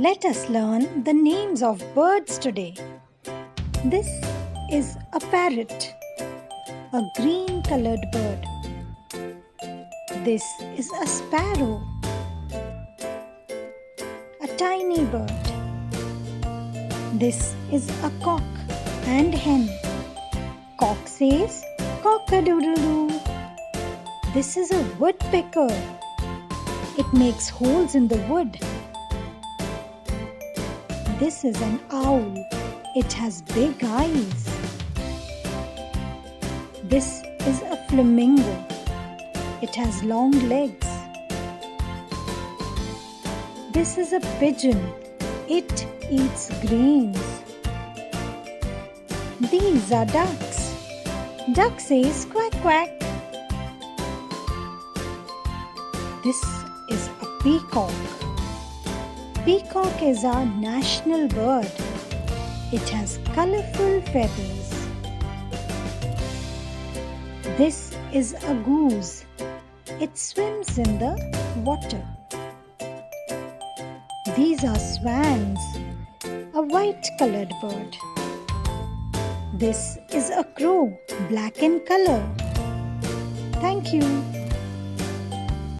Let us learn the names of birds today. This is a parrot, a green-colored bird. This is a sparrow, a tiny bird. This is a cock and hen. Cock says cock-a-doodle-doo. This is a woodpecker. It makes holes in the wood. This is an owl. It has big eyes. This is a flamingo. It has long legs. This is a pigeon. It eats grains. These are ducks. Duck says quack quack. This is a peacock. Peacock is our national bird. It has colorful feathers. This is a goose. It swims in the water. These are swans, a white-colored bird. This is a crow, black in color. Thank you.